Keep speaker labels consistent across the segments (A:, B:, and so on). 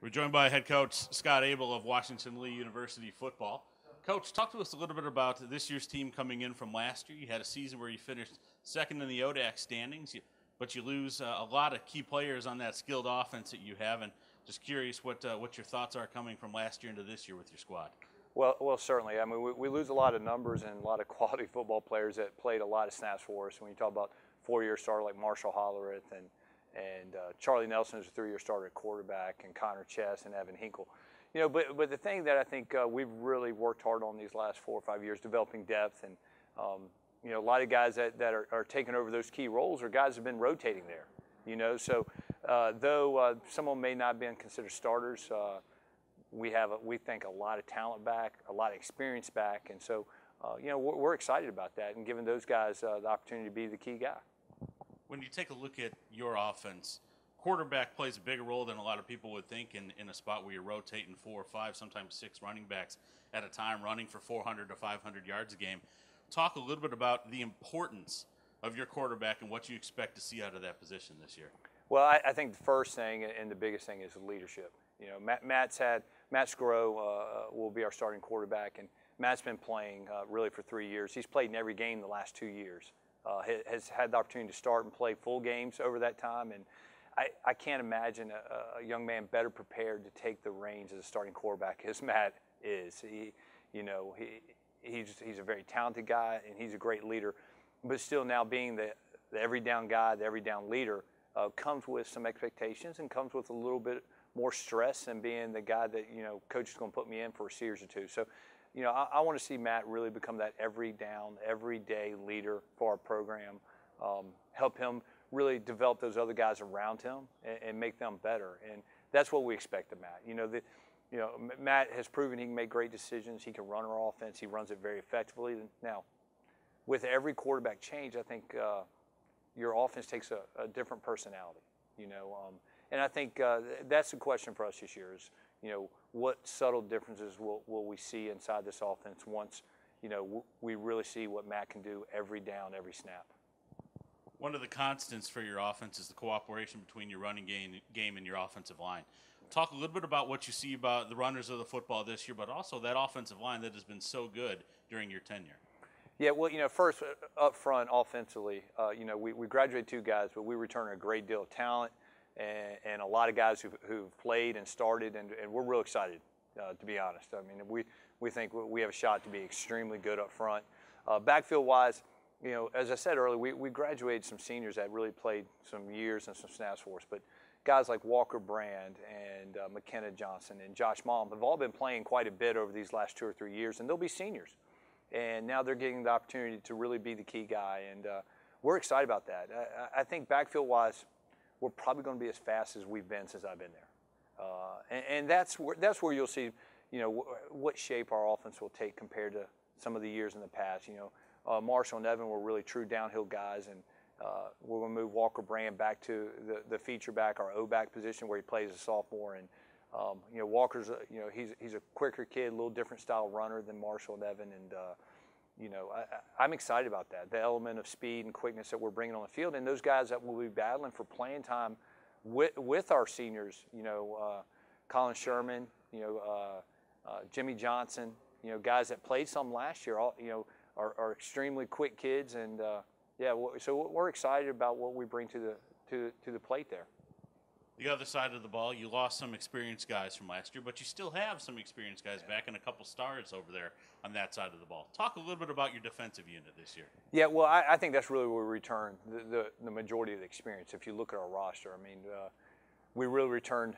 A: We're joined by head coach Scott Abell of Washington Lee University football. Coach, talk to us a little bit about this year's team coming in from last year. You had a season where you finished second in the ODAC standings, but you lose a lot of key players on that skilled offense that you have. And just curious what your thoughts are coming from last year into this year with your squad.
B: Well, certainly. I mean, we lose a lot of numbers and a lot of quality football players that played a lot of snaps for us. When you talk about four-year starter like Marshall Hollerith and Charlie Nelson is a three-year starter at quarterback, and Connor Chess and Evan Hinkle. You know, but the thing that I think we've really worked hard on these last 4 or 5 years, developing depth, and you know, a lot of guys that are taking over those key roles are guys that have been rotating there. You know, so though some of them may not have been considered starters, we think a lot of talent back, a lot of experience back, and so you know, we're excited about that and giving those guys the opportunity to be the key guy.
A: When you take a look at your offense, quarterback plays a bigger role than a lot of people would think in a spot where you're rotating 4 or 5, sometimes 6 running backs at a time, running for 400 to 500 yards a game. Talk a little bit about the importance of your quarterback and what you expect to see out of that position this year.
B: Well, I think the first thing and the biggest thing is leadership. You know, Matt Scrow will be our starting quarterback, and Matt's been playing really for 3 years. He's played in every game the last 2 years. Has had the opportunity to start and play full games over that time, and I can't imagine a young man better prepared to take the reins as a starting quarterback as Matt is. He's a very talented guy, and he's a great leader, but still now being the every down guy, the every down leader, comes with some expectations and comes with a little bit more stress than being the guy that, you know, coach is going to put me in for a series or two. So, you know, I want to see Matt really become that every down, everyday leader for our program, help him really develop those other guys around him and make them better. And that's what we expect of Matt. You know, Matt has proven he can make great decisions. He can run our offense. He runs it very effectively. Now, with every quarterback change, I think your offense takes a different personality, you know. And I think that's the question for us this year is, you know, what subtle differences will we see inside this offense once, you know, we really see what Matt can do every down, every snap.
A: One of the constants for your offense is the cooperation between your running game and your offensive line. Talk a little bit about what you see about the runners of the football this year, but also that offensive line that has been so good during your tenure.
B: Yeah, well, you know, first up front offensively, you know, we graduated 2 guys, but we return a great deal of talent. And a lot of guys who've played and started, and we're real excited, to be honest. I mean, we think we have a shot to be extremely good up front. Backfield-wise, you know, as I said earlier, we graduated some seniors that really played some years and some snaps for us, but guys like Walker Brand and McKenna Johnson and Josh Malm have all been playing quite a bit over these last 2 or 3 years, and they'll be seniors. And now they're getting the opportunity to really be the key guy, and we're excited about that. I think backfield-wise, we're probably going to be as fast as we've been since I've been there. And that's where you'll see, you know, what shape our offense will take compared to some of the years in the past. You know, Marshall and Evan were really true downhill guys, and we're going to move Walker Brand back to the feature back, our O-back position where he plays as a sophomore. And, you know, Walker's, you know, he's a quicker kid, a little different style runner than Marshall and Evan. And, you know, I'm excited about that, the element of speed and quickness that we're bringing on the field. And those guys that will be battling for playing time with our seniors, you know, Colin Sherman, you know, Jimmy Johnson, you know, guys that played some last year, all, you know, are extremely quick kids. And, yeah, so we're excited about what we bring to the plate there.
A: The other side of the ball, you lost some experienced guys from last year, but you still have some experienced guys back and a couple stars over there on that side of the ball. Talk a little bit about your defensive unit this year.
B: Yeah, well, I think that's really where we return the majority of the experience. If you look at our roster, I mean, we really returned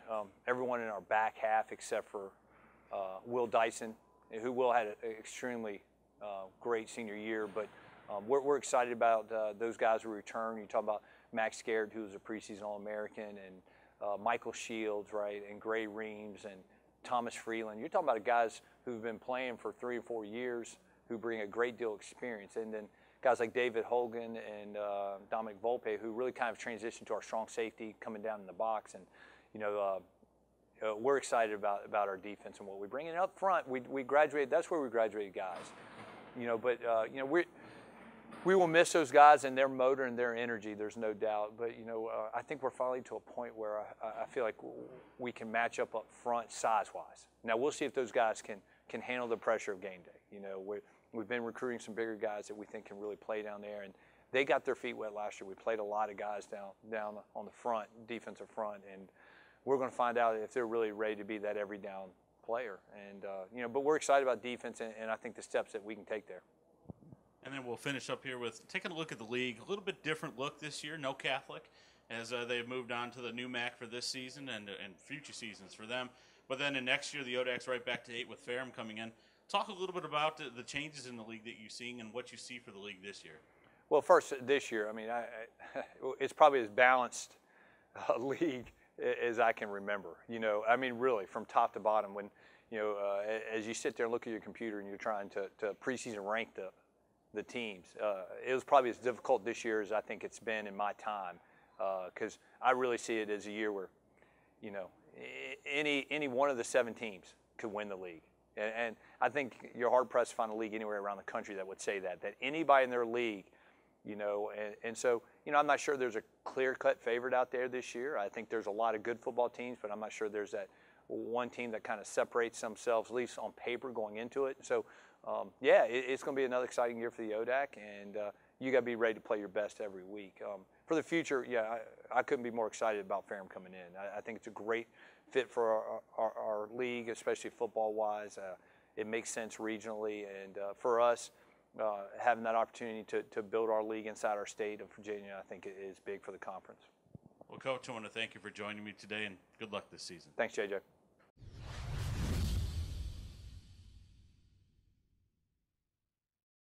B: everyone in our back half except for Will Dyson, who Will had an extremely great senior year. But we're excited about those guys who return. You talk about Max Scared, who was a preseason All-American, and Michael Shields, right, and Gray Reams and Thomas Freeland. You're talking about guys who've been playing for 3 or 4 years who bring a great deal of experience. And then guys like David Hogan and Dominic Volpe, who really kind of transitioned to our strong safety coming down in the box. And, you know, we're excited about our defense and what we bring. And up front, we graduated, that's where we graduated guys. You know, but, you know, we will miss those guys and their motor and their energy. There's no doubt. But I think we're finally to a point where I feel like we can match up front size-wise. Now we'll see if those guys can handle the pressure of game day. We've been recruiting some bigger guys that we think can really play down there, and they got their feet wet last year. We played a lot of guys down on the front, defensive front, and we're going to find out if they're really ready to be that every down player. And but we're excited about defense, and I think the steps that we can take there.
A: And then we'll finish up here with taking a look at the league. A little bit different look this year. No Catholic, as they've moved on to the new MAC for this season and future seasons for them. But then in next year, the ODAC's right back to 8 with Ferrum coming in. Talk a little bit about the changes in the league that you're seeing and what you see for the league this year.
B: Well, first, this year, I mean, it's probably as balanced a league as I can remember. I mean, really, from top to bottom. When, as you sit there and look at your computer and you're trying to preseason rank the teams, it was probably as difficult this year as I think it's been in my time, because I really see it as a year where, any one of the 7 teams could win the league. And I think you're hard-pressed to find a league anywhere around the country that would say that anybody in their league, and so, I'm not sure there's a clear-cut favorite out there this year. I think there's a lot of good football teams, but I'm not sure there's that one team that kind of separates themselves, at least on paper, going into it. So, yeah, it's going to be another exciting year for the ODAC, and you got to be ready to play your best every week. For the future, yeah, I couldn't be more excited about Ferrum coming in. I think it's a great fit for our league, especially football-wise. It makes sense regionally, and for us, having that opportunity to build our league inside our state of Virginia, I think it is big for the conference.
A: Well, Coach, I want to thank you for joining me today, and good luck this season.
B: Thanks, JJ.